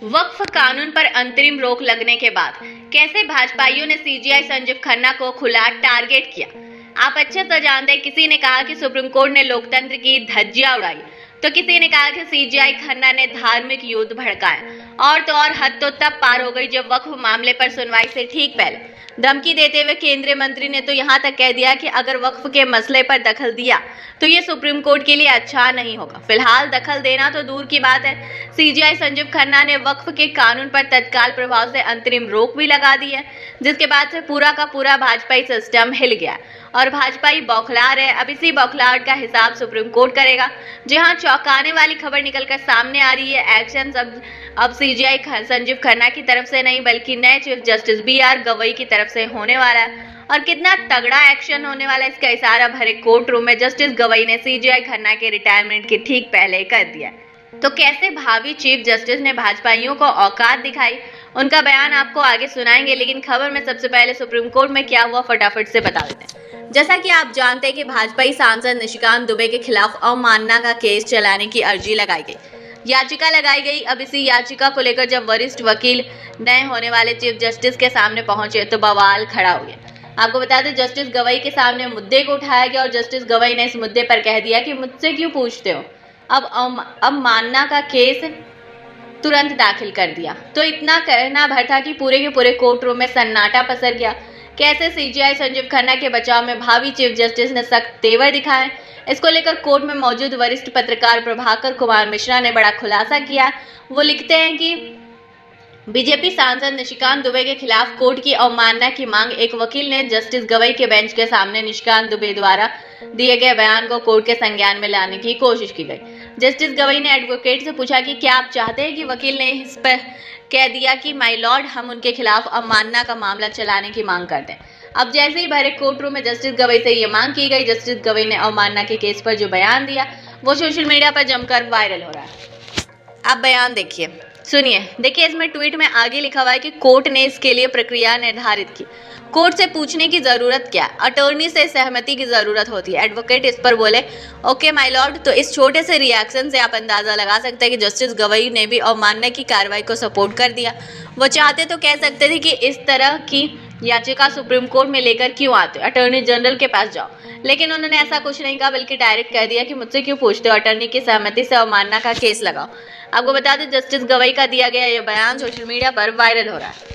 वक्फ कानून पर अंतरिम रोक लगने के बाद कैसे भाजपाइयों ने सीजीआई संजीव खन्ना को खुला टारगेट किया। आप अच्छे से जानते हैं, किसी ने कहा कि सुप्रीम कोर्ट ने लोकतंत्र की धज्जियां उड़ाई, तो किसी ने कहा कि सीजीआई खन्ना ने धार्मिक युद्ध भड़काया। और तो और हद तो तब पार हो गई जब वक्फ मामले पर सुनवाई से ठीक पहले धमकी देते हुए केंद्रीय मंत्री ने तो यहां तक कह दिया कि अगर वक्फ के मसले पर दखल दिया तो ये सुप्रीम कोर्ट के लिए अच्छा नहीं होगा। फिलहाल दखल देना तो दूर की बात है, सीजीआई संजीव खन्ना ने वक्फ के कानून पर तत्काल प्रभाव से अंतरिम रोक भी लगा दी है, जिसके बाद से पूरा का पूरा भाजपाई सिस्टम हिल गया और भाजपाई बौखला रहे। अब इसी बौखलाहट का हिसाब सुप्रीम कोर्ट करेगा। जहां चौंकाने वाली खबर निकलकर सामने आ रही है, एक्शन अब सीजीआई संजीव खन्ना की तरफ से नहीं बल्कि नए चीफ जस्टिस बीआर गवई की तरफ से होने वाला है। और कितना तगड़ा एक्शन होने वाला है, इसका इशारा भरे कोर्ट रूम में जस्टिस गवई ने सीजीआई खन्ना के रिटायरमेंट के ठीक पहले कर दिया। तो कैसे भावी चीफ जस्टिस ने भाजपाइयों को औकात दिखाई, उनका बयान आपको आगे सुनाएंगे, लेकिन खबर में सबसे पहले सुप्रीम कोर्ट में क्या हुआ फटाफट से बता देते हैं। जैसा कि आप जानते हैं कि भाजपाई सांसद निशिकांत दुबे के खिलाफ अवमानना का केस चलाने की अर्जी लगाई गई, याचिका लगाई गई। अब इसी याचिका को लेकर जब वरिष्ठ वकील नए होने वाले चीफ जस्टिस के सामने पहुंचे तो बवाल खड़ा हो गया। आपको बता दें, जस्टिस गवई के सामने मुद्दे को उठाया गया और जस्टिस गवई ने इस मुद्दे पर कह दिया कि मुझसे क्यों पूछते हो, अब मानना का केस तुरंत दाखिल कर दिया। तो इतना कहना भर था कि पूरे के पूरे कोर्ट रूम में सन्नाटा पसर गया। कैसे सीजीआई संजीव खन्ना के बचाव में भावी चीफ जस्टिस ने सख्त तेवर दिखाए, इसको लेकर कोर्ट में मौजूद वरिष्ठ पत्रकार प्रभाकर कुमार मिश्रा ने बड़ा खुलासा किया। वो लिखते हैं कि बीजेपी सांसद निशिकांत दुबे के खिलाफ कोर्ट की अवमानना की मांग एक वकील ने जस्टिस गवई के बेंच के सामने निशिकांत दुबे द्वारा दिए गए बयान को कोर्ट के संज्ञान में लाने की कोशिश की गई। जस्टिस गवई ने एडवोकेट से पूछा कि क्या आप चाहते हैं कि वकील ने इस पर कह दिया कि माय लॉर्ड, हम उनके खिलाफ अवमानना का मामला चलाने की मांग करते हैं। अब जैसे ही भरे कोर्ट रूम में जस्टिस गवई से ये मांग की गई, जस्टिस गवई ने अवमानना के केस पर जो बयान दिया वो सोशल मीडिया पर जमकर वायरल हो रहा है। आप बयान देखिए, सुनिए। देखिए, इसमें ट्वीट में आगे लिखा हुआ है कि कोर्ट ने इसके लिए प्रक्रिया निर्धारित की। कोर्ट से पूछने की जरूरत क्या, अटॉर्नी से सहमति की जरूरत होती है। एडवोकेट इस पर बोले, ओके माय लॉर्ड। तो इस छोटे से रिएक्शन से आप अंदाजा लगा सकते हैं कि जस्टिस गवई ने भी अवमानना की कार्रवाई को सपोर्ट कर दिया। वो चाहते तो कह सकते थे कि इस तरह की याचिका सुप्रीम कोर्ट में लेकर क्यों आते हो, अटॉर्नी जनरल के पास जाओ, लेकिन उन्होंने ऐसा कुछ नहीं कहा, बल्कि डायरेक्ट कह दिया कि मुझसे क्यों पूछते हो, अटॉर्नी की सहमति से अवमानना का केस लगाओ। आपको बता दें, जस्टिस गवई का दिया गया यह बयान सोशल मीडिया पर वायरल हो रहा है।